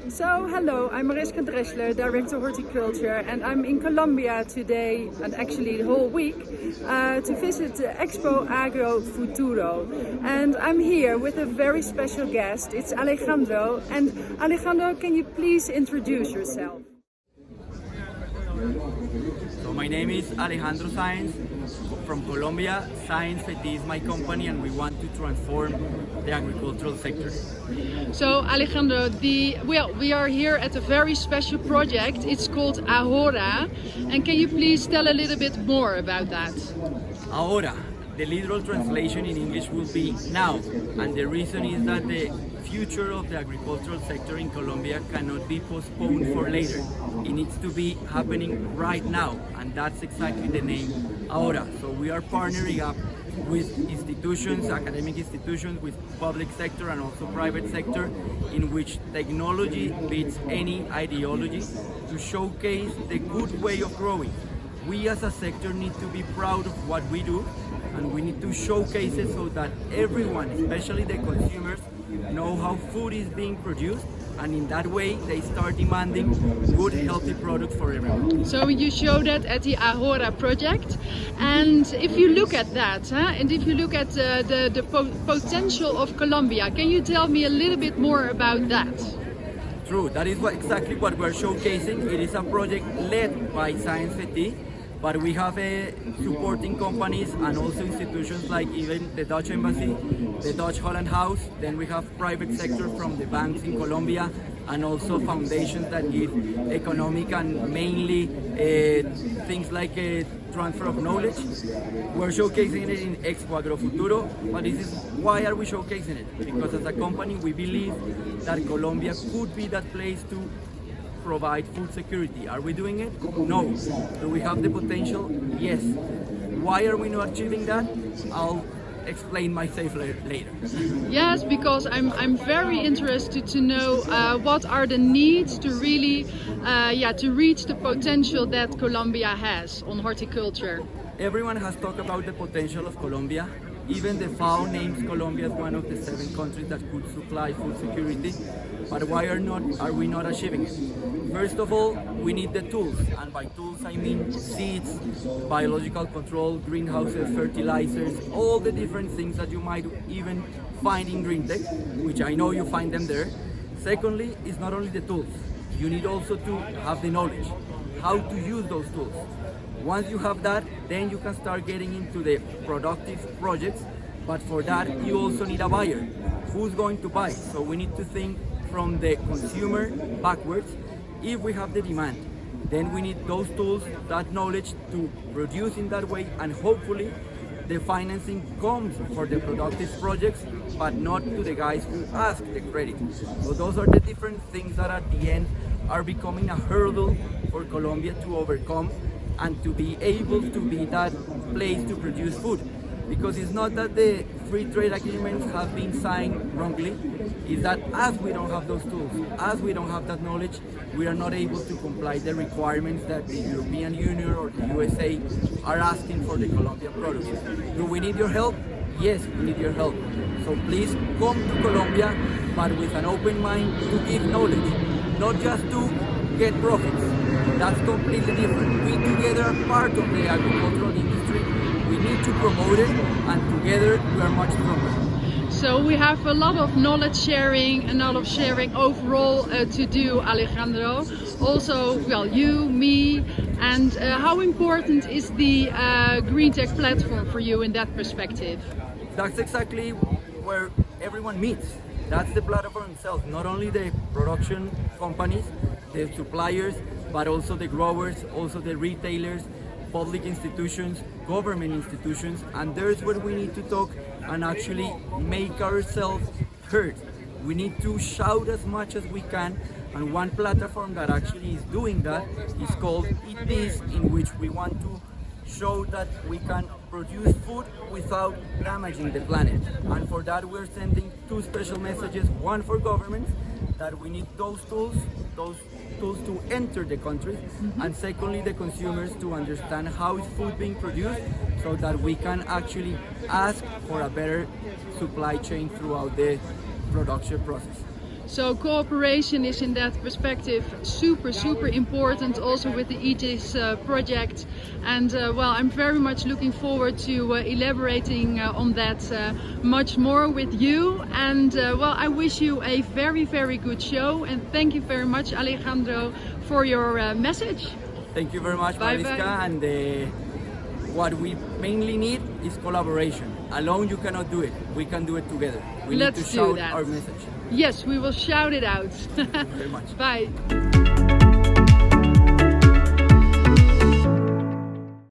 So, hello, I'm Mariska Dressler, Director Horticulture, and I'm in Colombia today, and actually the whole week, to visit the Expo Agrofuturo. And I'm here with a very special guest, it's Alejandro. And Alejandro, can you please introduce yourself? So my name is Alejandro Sáenz from Colombia. Sáenz Fety is my company and we want to transform the agricultural sector. So Alejandro, we are here at a very special project. It's called Ahora. And can you please tell a little bit more about that? Ahora, the literal translation in English will be now. And the reason is that the future of the agricultural sector in Colombia cannot be postponed for later. It needs to be happening right now, and that's exactly the name Ahora. So we are partnering up with institutions, academic institutions, with public sector and also private sector, in which technology beats any ideology to showcase the good way of growing. We as a sector need to be proud of what we do, and we need to showcase it so that everyone, especially the consumers, know how food is being produced, and in that way they start demanding good, healthy products for everyone. So you show that at the Ahora project, and if you look at that, and if you look at the potential of Colombia, can you tell me a little bit more about that? True, that is exactly what we're showcasing. It is a project led by Sáenz Fety, but we have supporting companies and also institutions like even the Dutch Embassy, the Dutch Holland House. Then we have private sector from the banks in Colombia, and also foundations that give economic and mainly things like transfer of knowledge. We're showcasing it in Expo Agrofuturo, but this is why are we showcasing it? Because as a company we believe that Colombia could be that place to provide food security. Are we doing it? No. Do we have the potential? Yes. Why are we not achieving that? I'll explain myself later. Yes, because I'm very interested to know what are the needs to really to reach the potential that Colombia has on horticulture. Everyone has talked about the potential of Colombia. Even the FAO names Colombia as one of the 7 countries that could supply food security. But why are we not achieving it? First of all, we need the tools, and by tools I mean seeds, biological control, greenhouses, fertilizers, all the different things that you might even find in GreenTech, which I know you find them there. Secondly, it's not only the tools, you need also to have the knowledge, how to use those tools. Once you have that, then you can start getting into the productive projects, but for that you also need a buyer. Who's going to buy? So we need to think from the consumer backwards. If we have the demand, then we need those tools, that knowledge to produce in that way, and hopefully the financing comes for the productive projects, but not to the guys who ask the credit. So those are the different things that at the end are becoming a hurdle for Colombia to overcome and to be able to be that place to produce food. Because it's not that the free trade agreements have been signed wrongly, it's that as we don't have those tools, as we don't have that knowledge, we are not able to comply the requirements that the European Union or the USA are asking for the Colombian products. Do we need your help? Yes, we need your help. So please come to Colombia, but with an open mind to give knowledge, not just to get profits. That's completely different. We together are part of the agricultural industry. We need to promote it, and together we are much stronger. So we have a lot of knowledge sharing and knowledge sharing overall to do, Alejandro. Also, well, you, me, and how important is the GreenTech platform for you in that perspective? That's exactly where everyone meets. That's the platform itself, not only the production companies, the suppliers, but also the growers, also the retailers, public institutions, government institutions, and there's where we need to talk and actually make ourselves heard. We need to shout as much as we can, and one platform that actually is doing that is called Eat This, in which we want to show that we can produce food without damaging the planet. And for that we're sending 2 special messages, one for governments, that we need those tools to enter the country, and secondly the consumers to understand how is food being produced, so that we can actually ask for a better supply chain throughout the production process. So cooperation is in that perspective super important, also with the Aegis project. And well, I'm very much looking forward to elaborating on that much more with you. And well, I wish you a very good show, and thank you very much, Alejandro, for your message. Thank you very much, Bye Mariska. bye. And what we mainly need is collaboration. Alone you cannot do it. We can do it together. We Let's need to do shout that. our message. Yes, we will shout it out. Thank you very much. Bye.